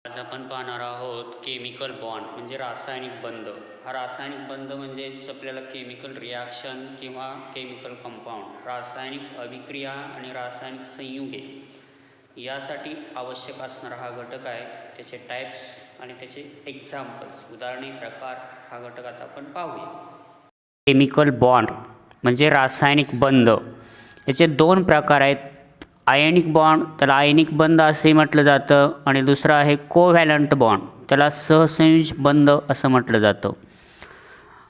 आज आपण पाहणार आहोत केमिकल बॉन्ड म्हणजे रासायनिक बंध. हा रासायनिक बंध म्हणजेच आपल्याला केमिकल रिॲक्शन किंवा केमिकल कंपाऊंड, रासायनिक अभिक्रिया आणि रासायनिक संयुगे यासाठी आवश्यक असणारा हा घटक आहे. त्याचे टाईप्स आणि त्याचे एक्झाम्पल्स, उदाहरणे, प्रकार हा घटक आता आपण पाहूया. केमिकल बॉन्ड म्हणजे रासायनिक बंध. याचे दोन प्रकार आहेत. आयनिक बॉन्ड, त्याला आयनिक बंध असे म्हटलं जातं, आणि दुसरा आहे कोव्हॅलंट बॉन्ड, त्याला सहसंयोज बंध असं म्हटलं जातं.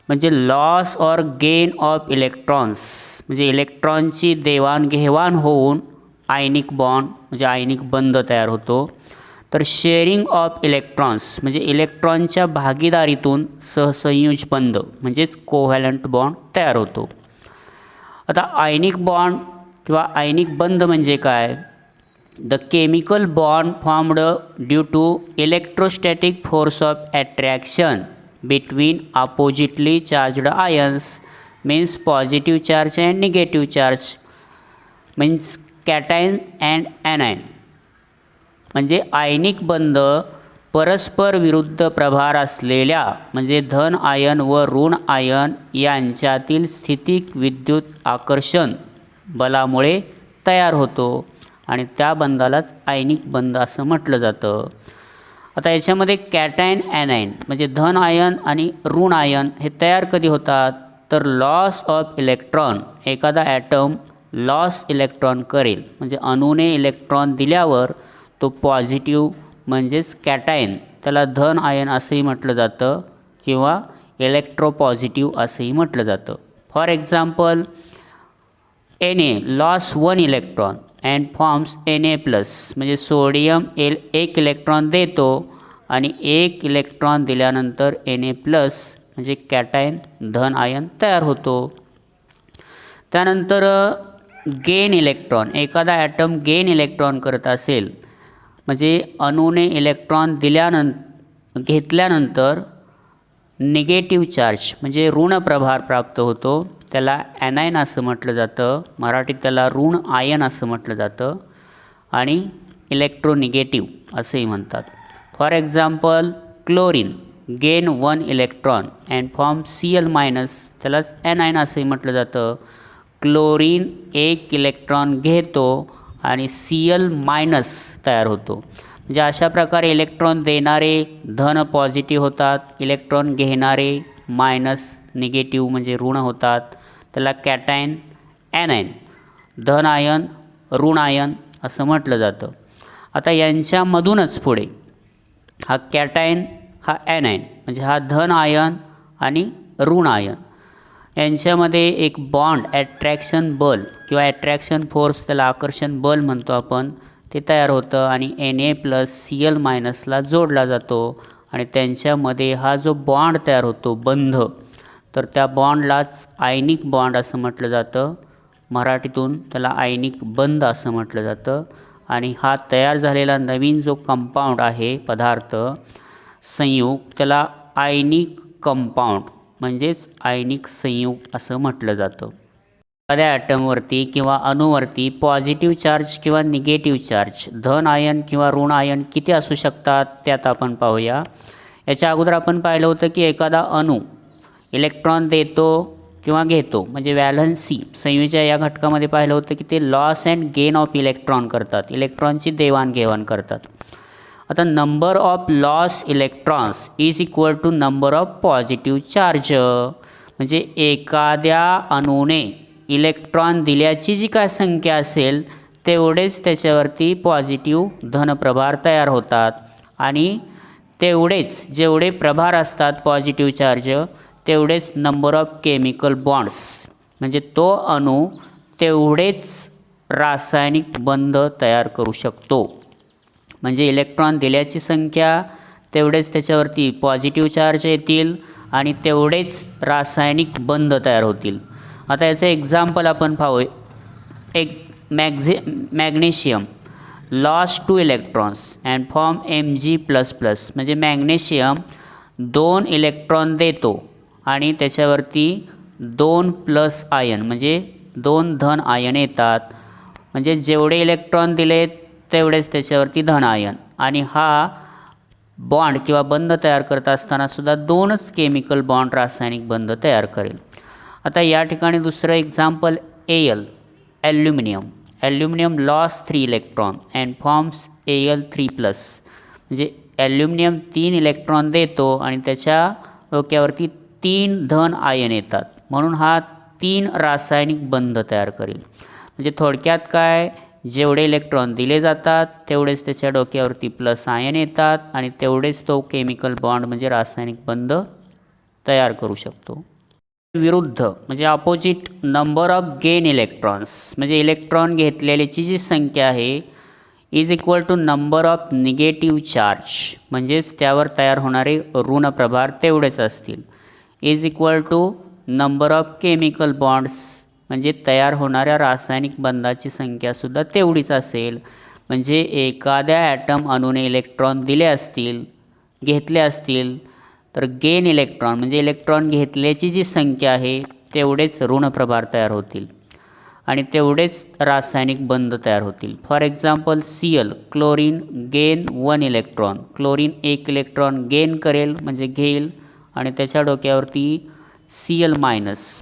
म्हणजे loss or gain of electrons म्हणजे इलेक्ट्रॉनची देवाणघेवाण होऊन आयनिक बॉन्ड म्हणजे आयनिक बंध तयार होतो. तर शेअरिंग ऑफ इलेक्ट्रॉन्स म्हणजे इलेक्ट्रॉनच्या भागीदारीतून सहसंयोज बंध म्हणजेच कोव्हॅलंट बॉन्ड तयार होतो. आता आयनिक बॉन्ड किंवा आयनिक बंध म्हणजे काय? The chemical bond formed due to electrostatic force of attraction between oppositely charged ions means positive charge and negative charge means cation and anion. म्हणजे आयनिक बंध परस्पर विरुद्ध प्रभार असलेल्या म्हणजे धन आयन व ऋण आयन यांच्यातील स्थितिक विद्युत आकर्षण बलामुळे तयार होतो, आणि त्या बंधालाच आयनिक बंध असं म्हटलं जातं. आता याच्यामध्ये कॅटायन ॲनायन म्हणजे धन आयन आणि ऋण आयन हे तयार कधी होतात? तर लॉस ऑफ इलेक्ट्रॉन, एखादा ॲटम लॉस इलेक्ट्रॉन करेल म्हणजे अणूने इलेक्ट्रॉन दिल्यावर तो पॉझिटिव्ह म्हणजेच कॅटायन, त्याला धन आयन असंही म्हटलं जातं किंवा इलेक्ट्रोपॉझिटिव्ह असंही म्हटलं जातं. For example, Na loss 1 electron and forms Na plus म्हणजे सोडियम एक इलेक्ट्रॉन देतो आणि एक इलेक्ट्रॉन दिल्यानंतर Na प्लस म्हणजे कॅटायन धन आयन तयार होतो. त्यानंतर गेन इलेक्ट्रॉन, एखादा ॲटम गेन इलेक्ट्रॉन करत असेल म्हणजे अणूने इलेक्ट्रॉन घेतल्यानंतर निगेटिव्ह चार्ज म्हणजे ऋण प्रभार प्राप्त होतो, त्याला ॲनायन असं म्हटलं जातं. मराठीत त्याला ऋण आयन असं म्हटलं जातं आणि इलेक्ट्रोनिगेटिव्ह असंही म्हणतात. For example, chlorine gain 1 electron and form Cl minus, त्यालाच ॲनायन असंही म्हटलं जातं. क्लोरीन एक इलेक्ट्रॉन घेतो आणि Cl मायनस तयार होतो. म्हणजे अशा प्रकारे इलेक्ट्रॉन देणारे धन पॉझिटिव्ह होतात, इलेक्ट्रॉन घेणारे मायनस निगेटिव्ह म्हणजे ऋण होतात. त्याला कॅटायन ॲनायन, धन आयन ऋण आयन असं म्हटलं जातं. आता यांच्यामधूनच पुढे हा कॅटायन हा ॲनायन म्हणजे हा धन आयन आणि ऋण आयन यांच्यामध्ये एक बॉन्ड ॲट्रॅक्शन बल किंवा ॲट्रॅक्शन फोर्स, त्याला आकर्षण बल म्हणतो आपण, ते तयार होतं आणि Na प्लस Cl मायनसला जोडला जातो आणि त्यांच्यामध्ये हा जो बॉन्ड तयार होतो बंध, तर त्या बॉन्डलाच आयनिक बॉन्ड असं म्हटलं जातं. मराठीतून त्याला आयनिक बंध असं म्हटलं जातं. आणि हा तयार झालेला नवीन जो कंपाऊंड आहे पदार्थ संयुग, त्याला आयनिक कंपाऊंड म्हणजेच आयनिक संयुग असं म्हटलं जातं. एखाद्या ॲटमवरती किंवा अणूवरती पॉझिटिव्ह चार्ज किंवा निगेटिव्ह चार्ज, धन आयन किंवा ऋण आयन किती असू शकतात त्यात आपण पाहूया. याच्या अगोदर आपण पाहिलं होतं की एखादा अणू इलेक्ट्रॉन देतो किंवा घेतो म्हणजे व्हॅलन्सी संयुजा या घटकामध्ये पाहिलं होतं की ते loss and gain of electron करतात, इलेक्ट्रॉनची देवाणघेवाण करतात. आता number of loss electrons is equal to number of positive charge, म्हणजे एखाद्या अणूने इलेक्ट्रॉन दिल्याची जी काय संख्या असेल तेवढेच त्याच्यावरती पॉझिटिव्ह धनप्रभार तयार होतात, आणि तेवढेच जेवढे प्रभार असतात पॉझिटिव्ह चार्ज तेवढेच नंबर ऑफ केमिकल बॉन्ड्स म्हणजे तो अणू तेवढेच रासायनिक बंध तयार करू शकतो. म्हणजे इलेक्ट्रॉन दिल्याची संख्या तेवढेच त्याच्यावरती पॉझिटिव्ह चार्ज येतील आणि तेवढेच रासायनिक बंध तयार होतील. आता याचं एक्झाम्पल आपण पाहू. एक magnesium loss 2 electrons and form Mg++ म्हणजे मॅग्नेशियम 2 इलेक्ट्रॉन देतो आणि त्याच्यावरती 2 प्लस आयन म्हणजे 2 धन आयन येतात. म्हणजे जेवढे इलेक्ट्रॉन दिले तेवढेच त्याच्यावरती धन आयन, आणि हा बॉन्ड किंवा बंध तयार करत असताना सुद्धा दोनच केमिकल बॉन्ड रासायनिक बंध तयार करेल. आता या ठिकाणी दुसरं example Al aluminium loss 3 electron and forms Al3+. म्हणजे ॲल्युमिनियम 3 इलेक्ट्रॉन देतो आणि त्याच्या डोक्यावरती 3 धन आयन येतात, म्हणून हा 3 रासायनिक बंध तयार करेल. म्हणजे थोडक्यात काय, जेवढे इलेक्ट्रॉन दिले जातात तेवढेच त्याच्या डोक्यावरती प्लस आयन येतात आणि तेवढेच तो केमिकल बॉन्ड म्हणजे रासायनिक बंध तयार करू शकतो. विरुद्ध म्हणजे opposite, number of gain electrons म्हणजे इलेक्ट्रॉन घेतलेल्याची जी संख्या आहे is equal to number of negative charge, म्हणजेच त्यावर तयार होणारे ऋण प्रभार तेवढेच असतील, is equal to number of chemical bonds म्हणजे तयार होणाऱ्या रासायनिक बंधाची संख्यासुद्धा तेवढीच असेल. म्हणजे एखाद्या ॲटम अणूने इलेक्ट्रॉन दिले असतील, घेतले असतील, तर गेन इलेक्ट्रॉन म्हणजे इलेक्ट्रॉन घेतल्याची जी संख्या आहे तेवढेच ऋण प्रभार तयार होतील आणि तेवढेच रासायनिक बंध तयार होतील. For example Cl chlorine gain 1 electron, chlorine 1 electron gain करेल म्हणजे घेईल आणि त्याच्या डोक्यावरती Cl-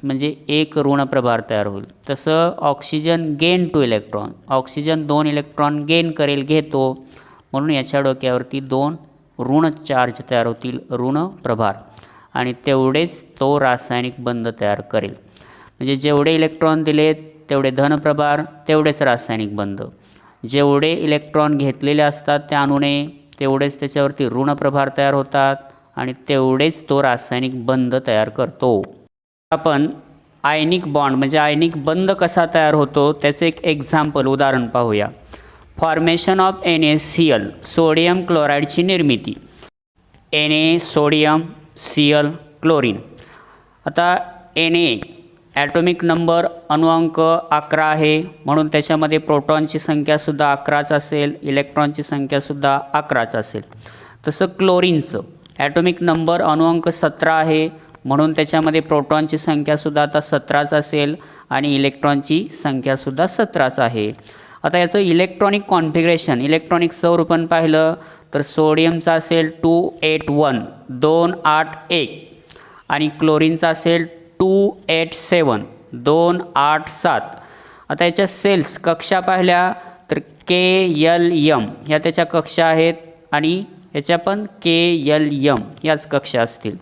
म्हणजे एक ऋण प्रभार तयार होईल. तसं oxygen gain 2 electron, oxygen 2 electron gain करेल घेतो, म्हणून याच्या डोक्यावरती 2 ऋण चार्ज तयार होतील, ऋण प्रभार, आणि तेवढेच तो रासायनिक बंध तयार करेल. म्हणजे जेवढे इलेक्ट्रॉन दिले तेवढे धनप्रभार, तेवढेच रासायनिक बंध. जेवढे इलेक्ट्रॉन घेतलेले असतात त्या अणूने तेवढेच त्याच्यावरती ऋण प्रभार तयार होतात आणि तेवढेच तो रासायनिक बंध तयार करतो. आपण आयनिक बॉन्ड म्हणजे आयनिक बंध कसा तयार होतो त्याचे एक एक्झाम्पल उदाहरण पाहूया. फॉर्मेशन ऑफ NaCl सोडियम क्लोराईडची निर्मिती. Na sodium, Cl chlorine. आता Na ॲटॉमिक नंबर अणुअंक 11 आहे, म्हणून त्याच्यामध्ये प्रोटॉनची संख्यासुद्धा 11च असेल, इलेक्ट्रॉनची संख्यासुद्धा 11च असेल. तसं क्लोरीनचं ॲटॉमिक नंबर अणुअंक 17 आहे, म्हणून त्याच्यामध्ये प्रोटॉनची संख्यासुद्धा आता 17च असेल आणि इलेक्ट्रॉनची संख्यासुद्धा 17च आहे. आता याचं इलेक्ट्रॉनिक कॉन्फिगरेशन, इलेक्ट्रॉनिक स्वरूपण पाहिलं तर सोडियमचा असेल 281 281 आणि क्लोरीनचा असेल 287 287. आता याच्या सेल्स कक्षा पाहिल्या तर KLM ह्या त्याच्या कक्षा आहेत आणि याच्या पण KLM याच कक्षा असतील.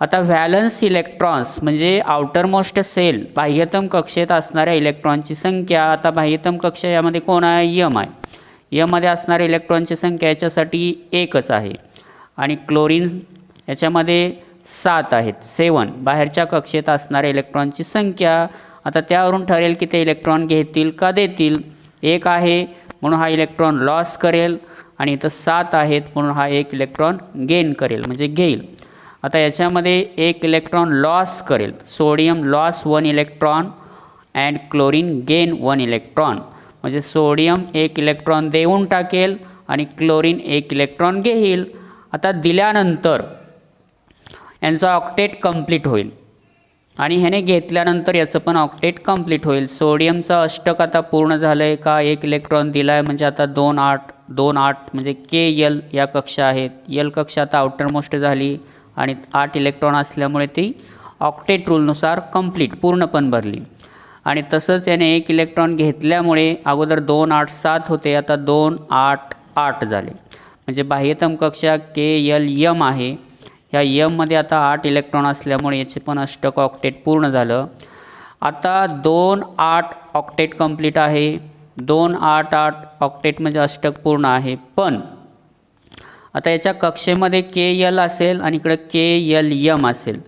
आता व्हॅलन्स इलेक्ट्रॉन्स म्हणजे आउटरमोस्ट सेल बाह्यतम कक्षेत असणाऱ्या इलेक्ट्रॉनची संख्या. आता बाह्यतम कक्षा यामध्ये कोण आहे? यम आहे. यममध्ये असणाऱ्या इलेक्ट्रॉनची संख्या याच्यासाठी एकच आहे आणि क्लोरीन याच्यामध्ये 7 आहेत, 7 बाहेरच्या कक्षेत असणाऱ्या इलेक्ट्रॉनची संख्या. आता त्यावरून ठरेल की ते इलेक्ट्रॉन घेतील का देतील. 1 आहे म्हणून हा इलेक्ट्रॉन लॉस करेल आणि इथं 7 आहेत म्हणून हा 1 इलेक्ट्रॉन गेन करेल म्हणजे घेईल. आता याच्यामध्ये 1 इलेक्ट्रॉन लॉस करेल, sodium loss 1 electron and chlorine gain 1 electron. म्हणजे सोडियम 1 इलेक्ट्रॉन देऊन टाकेल आणि क्लोरीन 1 इलेक्ट्रॉन घेईल. आता दिल्यानंतर यांचा ऑक्टेट कंप्लीट होईल आणि ह्याने घेतल्यानंतर याचं पण ऑक्टेट कंप्लीट होईल. सोडियमचं अष्टक आता पूर्ण झालं आहे का? 1 इलेक्ट्रॉन दिला आहे म्हणजे आता 2 8 2 8 म्हणजे KL या कक्षा आहेत. यल कक्षा आता आउटरमोस्ट झाली आणि 8 इलेक्ट्रॉन असल्यामुळे ती ऑक्टेट रूलनुसार कंप्लीट पूर्णपण भरली. आणि तसंच याने 1 इलेक्ट्रॉन घेतल्यामुळे अगोदर 2 8 7 होते, आता 2 8 8 झाले. म्हणजे बाह्यतम कक्षा KLM आहे. ह्या यममध्ये आता 8 इलेक्ट्रॉन असल्यामुळे याचे पण अष्टक ऑक्टेट पूर्ण झालं. आता 2 8 ऑक्टेट कंप्लीट आहे. 2 8 8 ऑक्टेट म्हणजे अष्टक पूर्ण आहे. पण आता याच्या कक्षेमध्ये KL असेल आणि इकडे KLM असेल.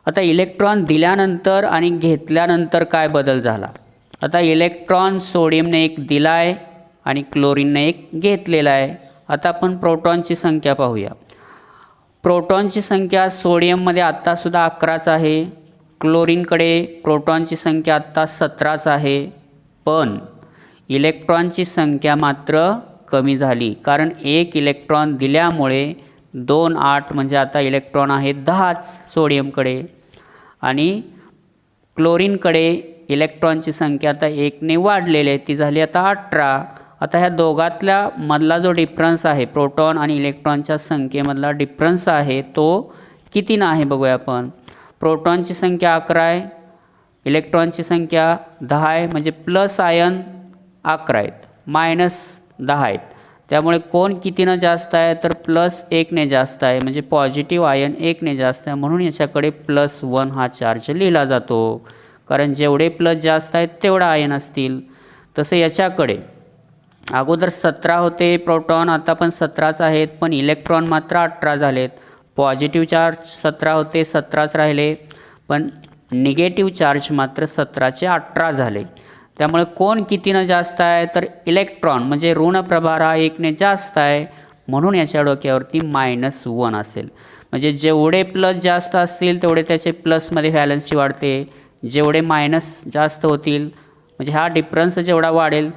आता इलेक्ट्रॉन दिल्यानंतर आणि घेतल्यानंतर काय बदल झाला? आता इलेक्ट्रॉन सोडियमने 1 दिला आहे आणि क्लोरीनने 1 घेतलेला आहे. आता आपण प्रोटॉनची संख्या पाहूया. प्रोटॉनची संख्या सोडियममध्ये आत्तासुद्धा 11च आहे. क्लोरीनकडे प्रोटॉनची संख्या आत्ता 17च आहे. पण इलेक्ट्रॉनची संख्या मात्र कमी झाली, कारण 1 इलेक्ट्रॉन दिल्यामुळे 2 8 म्हणजे आता इलेक्ट्रॉन आहे 10च सोडियमकडे आणि क्लोरीनकडे इलेक्ट्रॉनची संख्या आता 1ने वाढलेली आहे, ती झाली आता 18 आता ह्या दोघातल्या मधला जो डिफरन्स आहे प्रोटॉन आणि इलेक्ट्रॉनच्या संख्येमधला डिफरन्स आहे तो कितीनं आहे बघूया आपण. प्रोटॉनची संख्या 11 आहे, इलेक्ट्रॉनची संख्या 10 आहे, म्हणजे प्लस आयन 11 आहेत -10 आहेत. त्यामुळे कोण कितीनं जास्त आहे तर +1ने जास्त आहे, म्हणजे पॉझिटिव्ह आयन 1ने जास्त आहे, म्हणून याच्याकडे +1 हा चार्ज लिहिला जातो. कारण जेवढे प्लस जास्त आहेत तेवढा आयन असतील. तसं याच्याकडे अगोदर 17 होते प्रोटॉन, आता पण 17च आहेत, पण इलेक्ट्रॉन मात्र 18 झालेत. पॉझिटिव्ह चार्ज 17 होते, 17च राहिले, पण निगेटिव्ह चार्ज मात्र 17चे 18 झाले. त्यामुळे कोण कितीनं जास्त आहे तर इलेक्ट्रॉन म्हणजे ऋण प्रभार हा 1ने जास्त आहे, म्हणून याच्या डोक्यावरती -1 असेल. म्हणजे जेवढे प्लस जास्त असतील तेवढे त्याचे प्लसमध्ये व्हॅलन्सी वाढते, जेवढे मायनस जास्त होतील म्हणजे हा डिफरन्स जेवढा वाढेल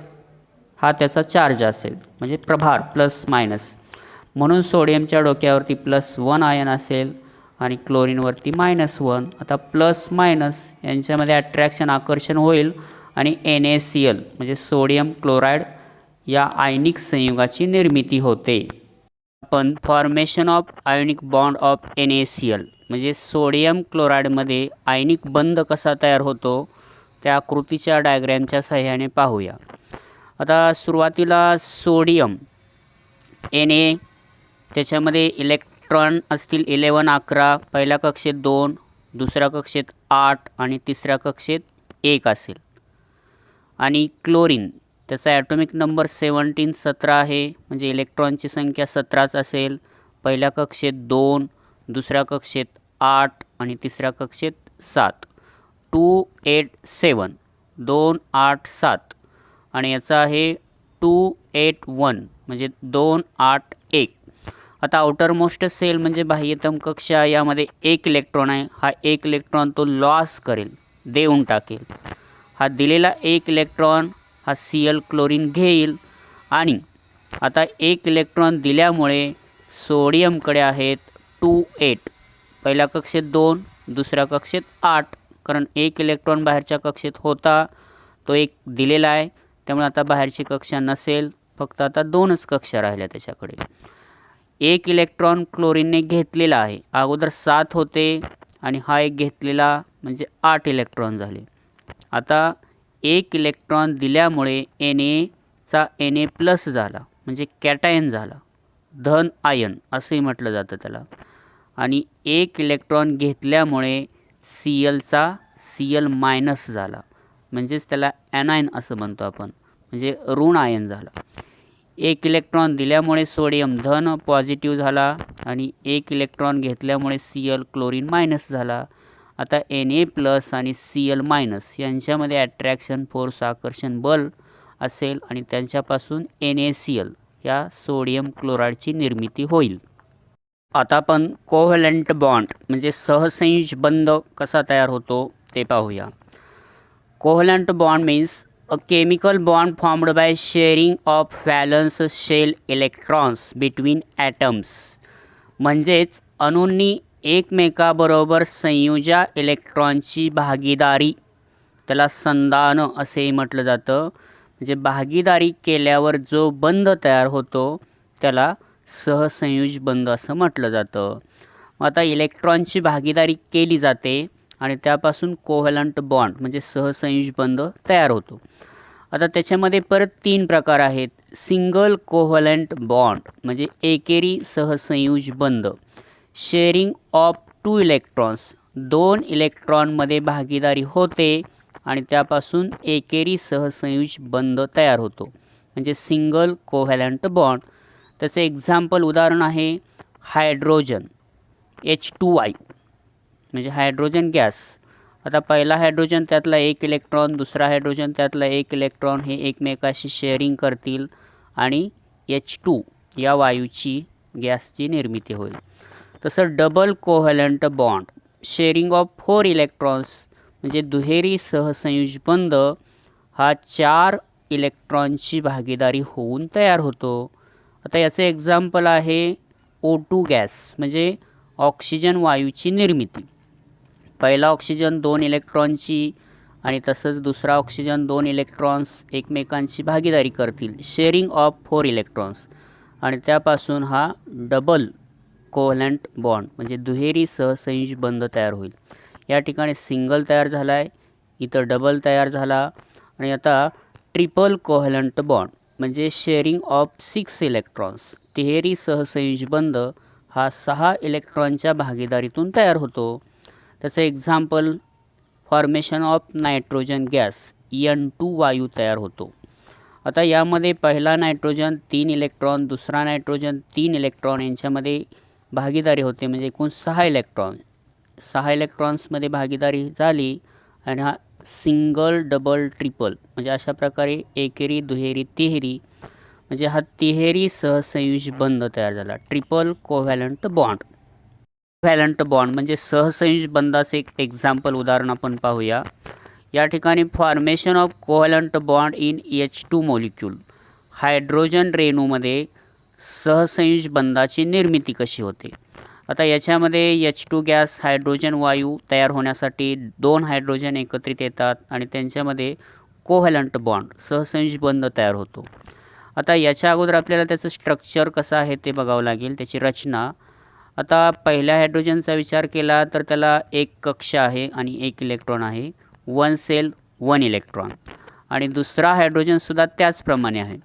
हा त्याचा चार्ज असेल, म्हणजे प्रभार प्लस मायनस. म्हणून सोडियमच्या डोक्यावरती +1 आयन असेल आणि क्लोरीनवरती -1. आता प्लस मायनस यांच्यामध्ये अट्रॅक्शन आकर्षण होईल आणि NaCl म्हणजे सोडियम क्लोराईड या आयनिक संयुगाची निर्मिती होते. आपण formation of ionic bond of NaCl म्हणजे सोडियम क्लोराईडमध्ये आयनिक बंध कसा तयार होतो त्या आकृतीच्या डायग्रॅमच्या सहाय्याने पाहूया. आता सुरुवातीला सोडियम Na, त्याच्यामध्ये इलेक्ट्रॉन असतील 11 11, पहिल्या कक्षेत 2, दुसऱ्या कक्षेत 8 आणि तिसऱ्या कक्षेत 1 असेल. आणि क्लोरीन त्याचा ॲटॉमिक नंबर 17 17 आहे, म्हणजे इलेक्ट्रॉनची संख्या 17च असेल, पहिल्या कक्षेत 2, दुसऱ्या कक्षेत 8 आणि तिसऱ्या कक्षेत 7. 2 8 7 2 8 7 आणि याचा आहे 2 8 1 म्हणजे 2 8 1. आता आउटर मोस्ट सेल म्हणजे बाह्यतम कक्षा, यामध्ये 1 इलेक्ट्रॉन आहे. हा 1 इलेक्ट्रॉन तो लॉस करेल, देऊन टाकेल. हा दिलेला 1 इलेक्ट्रॉन हा Cl क्लोरीन घेईल आणि आता 1 इलेक्ट्रॉन दिल्यामुळे सोडियमकडे आहेत 2 8, पहिल्या कक्षेत 2, दुसऱ्या कक्षेत 8. कारण 1 इलेक्ट्रॉन बाहेरच्या कक्षेत होता, तो 1 दिलेला आहे, त्यामुळे आता बाहेरची कक्षा नसेल, फक्त आता 2च कक्षा राहिल्या त्याच्याकडे. 1 इलेक्ट्रॉन क्लोरीनने घेतलेला आहे, अगोदर 7 होते आणि हा एक घेतलेला म्हणजे 8 इलेक्ट्रॉन झाले. आता 1 इलेक्ट्रॉन दिल्यामुळे Na Na+ झाला, म्हणजे कॅटायन झाला, धन आयन असंही म्हटलं जातं त्याला. आणि 1 इलेक्ट्रॉन घेतल्यामुळे Clचा Cl- झाला, म्हणजेच त्याला ॲनायन असं म्हणतो आपण, म्हणजे ऋण आयन झाला. 1 इलेक्ट्रॉन दिल्यामुळे सोडियम धन पॉझिटिव्ह झाला आणि 1 इलेक्ट्रॉन घेतल्यामुळे Cl क्लोरीन मायनस झाला. आता Na+ आणि Cl- यांच्यामध्ये अट्रॅक्शन फोर्स आकर्षण बल असेल आणि त्यांच्यापासून NaCl या सोडियम क्लोराईडची निर्मिती होईल. आता आपण कोव्हॅलंट बॉन्ड म्हणजे सहसंयुज बंध कसा तयार होतो ते पाहूया. Covalent bond means a chemical bond formed by sharing of valence shell electrons between atoms. म्हणजेच अणूंनी एकमेकाबरोबर संयुजा इलेक्ट्रॉनची भागीदारी, त्याला संधान असेही म्हटलं जातं. म्हणजे भागीदारी केल्यावर जो बंध तयार होतो त्याला सहसंयुज बंध असं म्हटलं जातं. आता इलेक्ट्रॉनची भागीदारी केली जाते आणि त्यापासून कोव्हॅलंट बॉन्ड म्हणजे सहसंयुज बंध तयार होतो. आता त्याच्यामध्ये परत 3 प्रकार आहेत. सिंगल कोव्हॅलंट बॉन्ड म्हणजे एकेरी सहसंयुज बंध, शेअरिंग ऑफ 2 इलेक्ट्रॉन्स 2 इलेक्ट्रॉनमध्ये भागीदारी होते आणि त्यापासून एकेरी सहसंयुज बंध तयार होतो, म्हणजे सिंगल कोव्हॅलंट बॉन्ड. त्याचं एक्झाम्पल उदाहरण आहे हायड्रोजन H2I म्हणजे हायड्रोजन गॅस. आता पहिला हायड्रोजन त्यातला 1 इलेक्ट्रॉन, दुसरा हायड्रोजन त्यातला 1 इलेक्ट्रॉन हे एकमेकाशी शेअरिंग करतील आणि H2 या वायूची गॅसची निर्मिती होईल. तसं double covalent bond sharing of 4 electrons म्हणजे दुहेरी सहसंयुज बंध हा 4 इलेक्ट्रॉनची भागीदारी होऊन तयार होतो. आता याचं एक्झाम्पल आहे O2 गॅस म्हणजे ऑक्सिजन वायूची निर्मिती. पहिला ऑक्सिजन 2 इलेक्ट्रॉनची आणि तसंच दुसरा ऑक्सिजन 2 इलेक्ट्रॉन्स एकमेकांची भागीदारी करतील, शेअरिंग ऑफ 4 इलेक्ट्रॉन्स, आणि त्यापासून हा डबल कोव्हलंट बॉन्ड म्हणजे दुहेरी सहसंयोजी बंध तयार होईल. या ठिकाणी सिंगल तयार झाला आहे, इथं डबल तयार झाला, आणि आता ट्रिपल कोव्हलंट बॉन्ड म्हणजे शेअरिंग ऑफ 6 इलेक्ट्रॉन्स, तिहेरी सहसंयोजी बंध हा 6 इलेक्ट्रॉनच्या भागीदारीतून तयार होतो. त्याचं example formation of nitrogen gas N2 वायू तयार होतो. आता यामध्ये पहिला नायट्रोजन 3 इलेक्ट्रॉन, दुसरा नायट्रोजन 3 इलेक्ट्रॉन यांच्यामध्ये भागीदारी होते, म्हणजे एकूण 6 इलेक्ट्रॉन. 6 इलेक्ट्रॉन्समध्ये भागीदारी झाली आणि हा सिंगल डबल ट्रिपल म्हणजे अशा प्रकारे एकेरी दुहेरी तिहेरी म्हणजे हा तिहेरी सहसंयोजी बंध तयार झाला, triple covalent bond. Covalent bond म्हणजे सहसंयोजी बंधाचे एक एक्झाम्पल उदाहरण आपण पाहूया. या ठिकाणी formation of covalent bond in H2 molecule, hydrogen रेणूमध्ये सहसंयोजी बंधाची निर्मिती कशी होते. आता याच्यामध्ये H2 गॅस हायड्रोजन वायू तयार होण्यासाठी 2 हायड्रोजन एकत्रित येतात आणि त्यांच्यामध्ये कोव्हॅलंट बॉन्ड सहसंयोजी बंध तयार होतो. आता याच्या अगोदर आपल्याला त्याचं स्ट्रक्चर कसं आहे ते बघावं लागेल, त्याची रचना. आता पहिल्या हायड्रोजनचा विचार केला तर त्याला एक कक्षा आहे आणि 1 इलेक्ट्रॉन आहे, 1 सेल 1 इलेक्ट्रॉन. आणि दुसरा हायड्रोजनसुद्धा त्याचप्रमाणे आहे,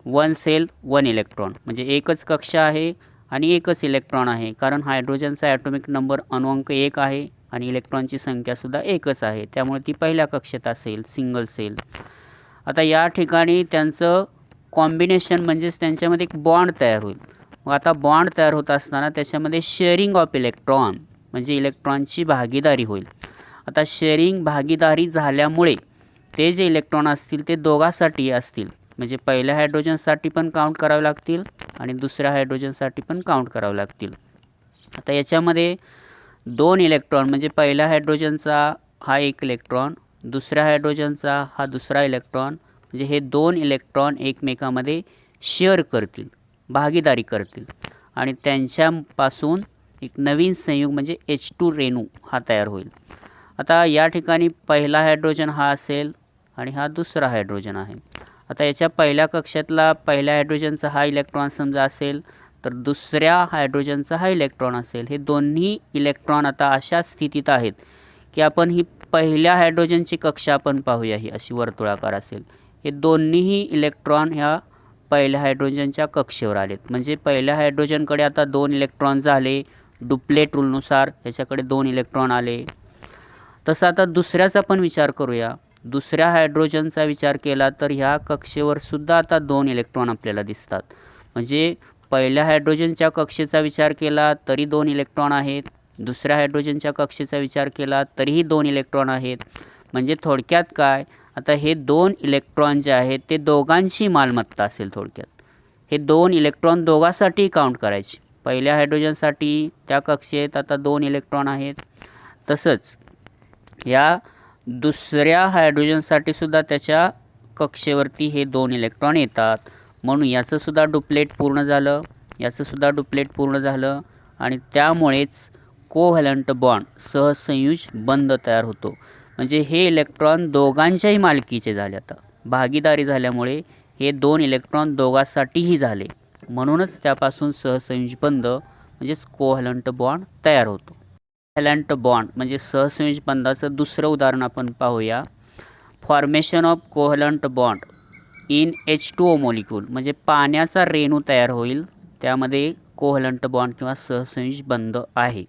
1 सेल 1 इलेक्ट्रॉन म्हणजे एकच कक्षा आहे आणि एकच इलेक्ट्रॉन आहे, कारण हायड्रोजनचा ॲटॉमिक नंबर अणुअंक 1 आहे आणि इलेक्ट्रॉनची संख्यासुद्धा एकच आहे, त्यामुळे ती पहिल्या कक्षेत असेल, सिंगल सेल. आता या ठिकाणी त्यांचं कॉम्बिनेशन म्हणजेच त्यांच्यामध्ये एक बॉन्ड तयार होईल. मग आता बॉन्ड तयार होत असताना त्याच्यामध्ये शेअरिंग ऑफ इलेक्ट्रॉन म्हणजे इलेक्ट्रॉनची भागीदारी होईल. आता शेअरिंग भागीदारी झाल्यामुळे ते जे इलेक्ट्रॉन असतील ते दोघांसाठी असतील, म्हणजे पहिल्या हायड्रोजनसाठी पण काउंट करावे लागतील आणि दुसऱ्या हायड्रोजनसाठी पण काउंट करावे लागतील. आता याच्यामध्ये 2 इलेक्ट्रॉन म्हणजे पहिल्या हायड्रोजनचा हा 1 इलेक्ट्रॉन, दुसऱ्या हायड्रोजनचा हा दुसरा इलेक्ट्रॉन, म्हणजे हे 2 इलेक्ट्रॉन एकमेकांमध्ये शेअर करतील, भागीदारी करतील आणि त्यांच्यापासून एक नवीन संयुग म्हणजे H2 रेणू हा तयार होईल. आता या ठिकाणी पहिला हायड्रोजन हा असेल आणि हा दुसरा हायड्रोजन आहे. आता याच्या पहिल्या कक्षातला पहिल्या हायड्रोजनचा हा इलेक्ट्रॉन समजा असेल तर दुसऱ्या हायड्रोजनचा हा इलेक्ट्रॉन असेल. हे दोन्ही इलेक्ट्रॉन आता अशा स्थितीत आहेत की आपण ही पहिल्या हायड्रोजनची कक्षा आपण पाहूया, ही अशी वर्तुळाकार असेल. हे दोन्हीही इलेक्ट्रॉन ह्या पहिल्या हायड्रोजनच्या कक्षेवर आलेत, म्हणजे पहिल्या हायड्रोजनकडे आता 2 इलेक्ट्रॉन झाले, डुप्लेट रूलनुसार ह्याच्याकडे 2 इलेक्ट्रॉन आले. तसं आता दुसऱ्याचा पण विचार करूया. दुसऱ्या हायड्रोजनचा विचार केला तर ह्या कक्षेवर सुद्धा आता 2 इलेक्ट्रॉन आपल्याला दिसतात, म्हणजे पहिल्या हायड्रोजनच्या कक्षेचा विचार केला तरी 2 इलेक्ट्रॉन आहेत, दुसऱ्या हायड्रोजनच्या कक्षेचा विचार केला तरीही 2 इलेक्ट्रॉन आहेत. म्हणजे थोडक्यात काय, आता हे 2 इलेक्ट्रॉन जे आहेत ते दोघांची मालमत्ता असेल. थोडक्यात हे 2 इलेक्ट्रॉन दोघांसाठी काउंट करायचे. पहिल्या हायड्रोजनसाठी त्या कक्षेत आता 2 इलेक्ट्रॉन आहेत, तसंच या दुसऱ्या हायड्रोजनसाठी सुद्धा त्याच्या कक्षेवरती हे 2 इलेक्ट्रॉन येतात. म्हणून याचंसुद्धा डुप्लेट पूर्ण झालं, याचंसुद्धा डुप्लेट पूर्ण झालं आणि त्यामुळेच कोव्हॅलंट बॉन्ड सहसंयोज बंध तयार होतो. म्हणजे हे इलेक्ट्रॉन दोघांच्याही मालकीचे झाले. आता भागीदारी झाल्यामुळे हे 2 इलेक्ट्रॉन दोघांसाठीही झाले, म्हणूनच त्यापासून सहसंयोज बंध म्हणजेच कोव्हॅलंट बॉन्ड तयार होतो. कोव्हॅलंट बॉन्ड म्हणजे सहसंयोज बंधाचं दुसरं उदाहरण आपण पाहूया. Formation of covalent bond in H2O molecule म्हणजे पाण्याचा रेणू तयार होईल, त्यामध्ये कोव्हॅलंट बॉन्ड किंवा सहसंयोज बंध आहे.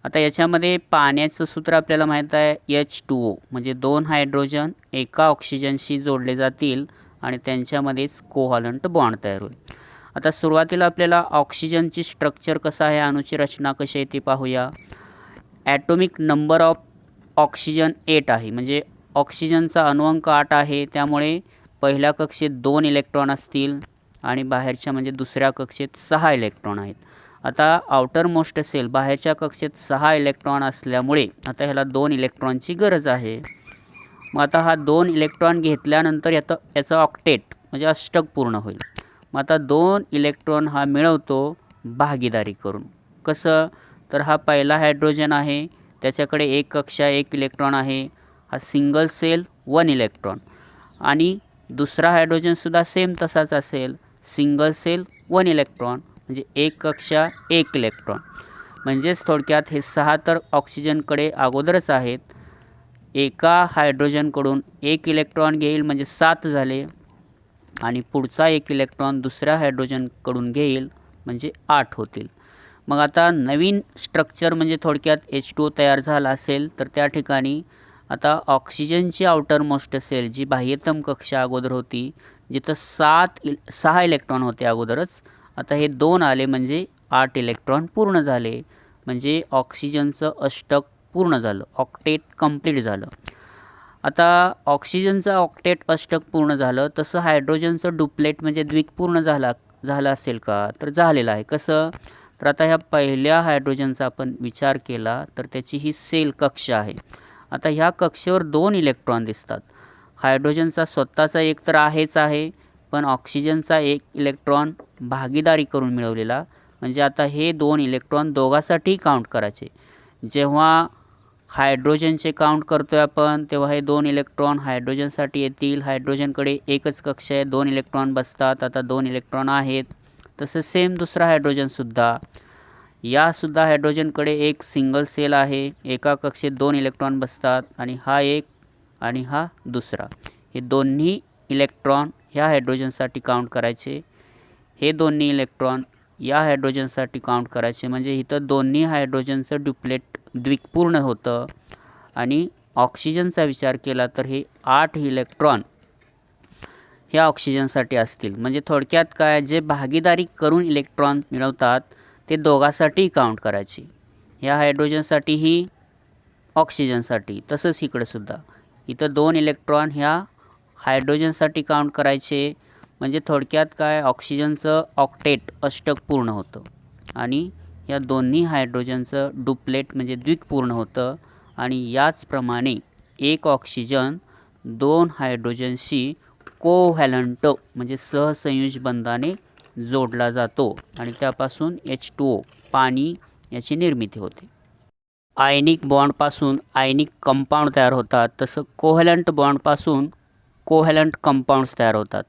आता याच्यामध्ये पाण्याचं सूत्र आपल्याला माहीत आहे, H2O म्हणजे 2 हायड्रोजन एका ऑक्सिजनशी जोडले जातील आणि त्यांच्यामध्येच कोव्हॅलंट बॉन्ड तयार होईल. आता सुरुवातीला आपल्याला ऑक्सिजनची स्ट्रक्चर कसं आहे, अणूची रचना कशी आहे ते पाहूया. ॲटॉमिक नंबर ऑफ ऑक्सिजन 8 आहे, म्हणजे ऑक्सिजनचा अणुअंक 8 आहे, त्यामुळे पहिल्या कक्षेत 2 इलेक्ट्रॉन असतील आणि बाहेरच्या म्हणजे दुसऱ्या कक्षेत 6 इलेक्ट्रॉन आहेत. आता आउटर मोस्ट सेल बाहेरच्या कक्षेत 6 इलेक्ट्रॉन असल्यामुळे आता ह्याला 2 इलेक्ट्रॉनची गरज आहे. मग आता हा 2 इलेक्ट्रॉन घेतल्यानंतर याचं ऑक्टेट म्हणजे अष्टक पूर्ण होईल. मग आता 2 इलेक्ट्रॉन हा मिळवतो भागीदारी करून. कसं, तर हा पहिला हायड्रोजन आहे, त्याच्याकडे एक कक्षा 1 इलेक्ट्रॉन आहे हा सिंगल सेल 1 इलेक्ट्रॉन आणि दुसरा हायड्रोजनसुद्धा सेम तसाच असेल, सिंगल सेल 1 इलेक्ट्रॉन म्हणजे एक कक्षा 1 इलेक्ट्रॉन. म्हणजेच थोडक्यात हे 6 तर ऑक्सिजनकडे अगोदरच आहेत. एका हायड्रोजनकडून 1 इलेक्ट्रॉन घेईल म्हणजे 7 झाले आणि पुढचा 1 इलेक्ट्रॉन दुसऱ्या हायड्रोजनकडून घेईल म्हणजे 8 होतील. मग आता नवीन स्ट्रक्चर म्हणजे थोडक्यात H2O तयार झाला असेल तर त्या ठिकाणी आता ऑक्सिजनची आउटर मोस्ट सेल जी बाह्यतम कक्षा अगोदर होती, जिथं 6 इलेक्ट्रॉन होते अगोदरच, आता हे 2 आले म्हणजे 8 इलेक्ट्रॉन पूर्ण झाले. म्हणजे ऑक्सिजनचं अष्टक पूर्ण झालं, ऑक्टेट कंप्लीट झालं. आता ऑक्सिजनचं ऑक्टेट अष्टक पूर्ण झालं, तसं हायड्रोजनचं डुप्लेट म्हणजे द्विक पूर्ण झालं असेल का? तर झालेलं आहे. कसं? तर आता ह्या पहिल्या हायड्रोजनचा आपण विचार केला तर त्याची ही सेल कक्षा आहे. आता ह्या कक्षेवर 2 इलेक्ट्रॉन दिसतात. हायड्रोजनचा स्वतःचा एक तर आहेच आहे, पण ऑक्सिजनचा 1 इलेक्ट्रॉन भागीदारी करून मिळवलेला. म्हणजे आता हे 2 इलेक्ट्रॉन दोघांसाठी काउंट करायचे. जेव्हा हायड्रोजनचे काउंट करतोय आपण तेव्हा हे 2 इलेक्ट्रॉन हायड्रोजनसाठी येतील. हायड्रोजनकडे एकच कक्षा आहे, 2 इलेक्ट्रॉन बसतात. आता 2 इलेक्ट्रॉन आहेत. तसं सेम दुसरा हायड्रोजनसुद्धा, यासुद्धा हायड्रोजनकडे एक सिंगल सेल आहे, एका कक्षेत 2 इलेक्ट्रॉन बसतात आणि हा एक आणि हा दुसरा. हे दोन्ही इलेक्ट्रॉन ह्या हायड्रोजनसाठी काउंट करायचे, हे दोन्ही इलेक्ट्रॉन या हायड्रोजनसाठी काउंट करायचे. म्हणजे इथं दोन्ही हायड्रोजनचं डुप्लेट द्विक पूर्ण होतं. आणि ऑक्सिजनचा विचार केला तर हे 8 इलेक्ट्रॉन ह्या ऑक्सिजनसाठी असतील. म्हणजे थोडक्यात काय, जे भागीदारी करून इलेक्ट्रॉन मिळवतात ते दोघांसाठी काउंट करायचे, ह्या हायड्रोजनसाठीही ऑक्सिजनसाठी. तसंच इकडंसुद्धा इथं 2 इलेक्ट्रॉन ह्या हायड्रोजनसाठी काउंट करायचे. म्हणजे थोडक्यात काय, ऑक्सिजनचं ऑक्टेट अष्टक पूर्ण होतं आणि या दोन्ही हायड्रोजनचं डुप्लेट म्हणजे द्विक पूर्ण होतं. आणि याचप्रमाणे एक ऑक्सिजन 2 हायड्रोजनशी कोव्हॅलंट म्हणजे सहसंयोज बंधाने जोडला जातो आणि त्यापासून H2O पाणी याची निर्मिती होते. आयनिक बॉन्डपासून आयनिक कंपाऊंड तयार होतात, तसं कोव्हॅलंट बॉन्डपासून कोव्हॅलंट कंपाऊंड्स तयार होतात.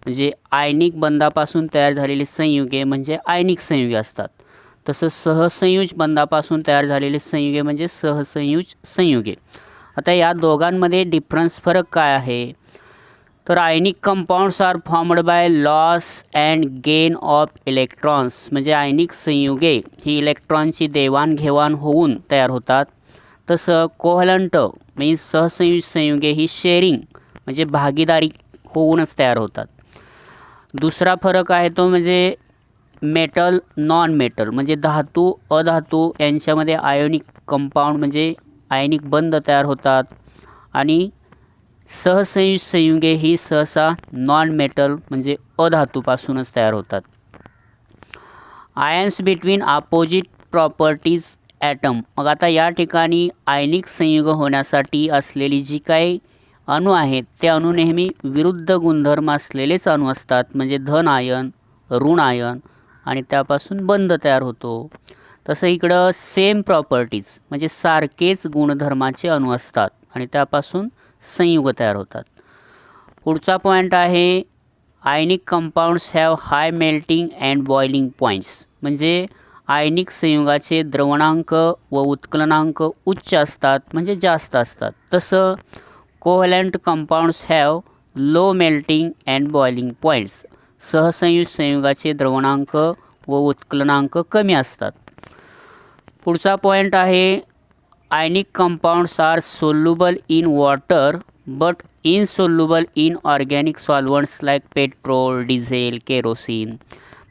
म्हणजे आयनिक बंधापासून तयार झालेले संयुगे म्हणजे आयनिक संयुगे असतात. तसं सहसंयोज बंधापासून तयार झालेले संयुगे म्हणजे सहसंयोज संयुगे. आता या दोघांमध्ये डिफरन्स फरक काय आहे? तर ionic compounds are formed by loss and gain of electrons. म्हणजे आयनिक संयुगे ही इलेक्ट्रॉनची देवाणघेवाण होऊन तयार होतात. तसं कोव्हॅलंट म्हणजे सहसंयोज संयुगे ही शेअरिंग म्हणजे भागीदारी होऊनच तयार होतात. दुसरा फरक आहे तो म्हणजे मेटल नॉन मेटल म्हणजे धातू अधातू यांच्यामध्ये आयोनिक कंपाऊंड म्हणजे आयनिक बंध तयार होतात. आणि सहसंयोज संयुगे ही सहसा नॉन मेटल म्हणजे अधातूपासूनच तयार होतात. Ions between opposite properties atom. मग आता या ठिकाणी आयनिक संयुग होण्यासाठी असलेली जी काही अणू आहेत ते अणू नेहमी विरुद्ध गुणधर्म असलेलेच अणू असतात. म्हणजे धन आयन, ऋण आयन आणि त्यापासून बंध तयार होतो. तसं इकडं सेम प्रॉपर्टीज म्हणजे सारखेच गुणधर्माचे अणू असतात आणि त्यापासून संयुग तयार होतात. पुढचा पॉईंट आहे ionic compounds have high melting and boiling points. म्हणजे आयनिक संयुगाचे द्रवणांक व उत्कलनांक उच्च असतात म्हणजे जास्त असतात. तसं covalent compounds have low melting and boiling points. सहसंयोज संयुगाचे द्रवणांक व उत्कलनांक कमी असतात. पुढचा पॉईंट आहे ionic compounds are soluble in water but insoluble in organic solvents like petrol, diesel, kerosene.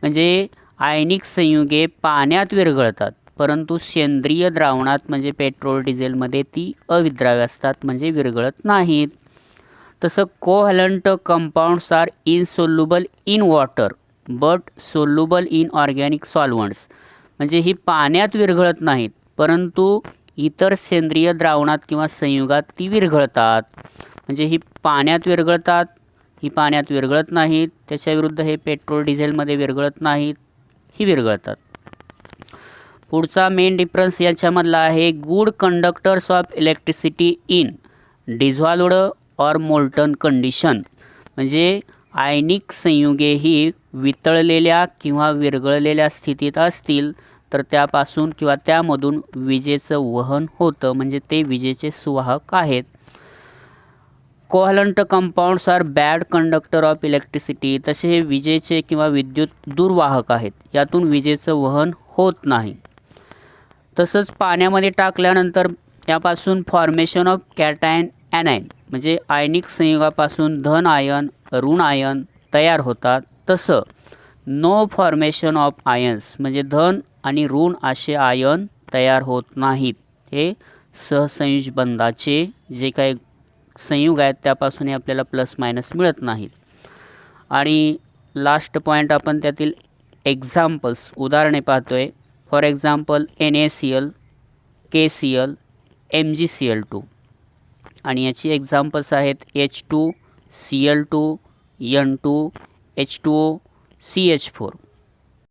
म्हणजे आयनिक संयुगे पाण्यात विरघळतात परंतु सेंद्रिय द्रावणात म्हणजे पेट्रोल डिझेलमध्ये ती अविद्राव्य असतात म्हणजे विरघळत नाहीत. तसं covalent compounds are insoluble in water but soluble in organic solvents. म्हणजे ही पाण्यात विरघळत नाहीत परंतु इतर सेंद्रिय द्रावणात किंवा संयुगात ती विरघळतात. म्हणजे ही पाण्यात विरघळतात, ही पाण्यात विरघळत नाहीत. त्याच्याविरुद्ध हे पेट्रोल डिझेलमध्ये विरघळत नाहीत, ही विरघळतात. पुढचा मेन डिफरन्स याच्यामधला आहे good conductors of electricity in dissolved or molten condition म्हणजे आयनिक संयुगे ही वितळलेल्या किंवा विरघळलेल्या स्थितीत असतील तर त्यापासून किंवा त्यामधून विजेचं वहन होतं, म्हणजे ते विजेचे सुवाहक आहेत. Covalent compounds are bad conductor of electricity, तसे हे विजेचे किंवा विद्युत दुर्वाहक आहेत, यातून विजेचं वहन होत नाही. तसंच पाण्यामध्ये टाकल्यानंतर त्यापासून फॉर्मेशन ऑफ कॅटायन ॲनायन म्हणजे आयनिक संयुगापासून धन आयन ऋण आयन तयार होतात. तसं नो फॉर्मेशन ऑफ आयन्स म्हणजे धन आणि ऋण असे आयन तयार होत नाहीत. हे सहसंयुज बंधाचे जे काही संयुग आहेत त्यापासून आपल्याला प्लस मायनस मिळत नाहीत. आणि लास्ट पॉईंट आपण त्यातील एक्झाम्पल्स उदाहरणे पाहतोय. For example NaCl, KCl, MgCl2 आणि याची एक्झाम्पल्स आहेत H2, Cl2, N2, H2O, CH4.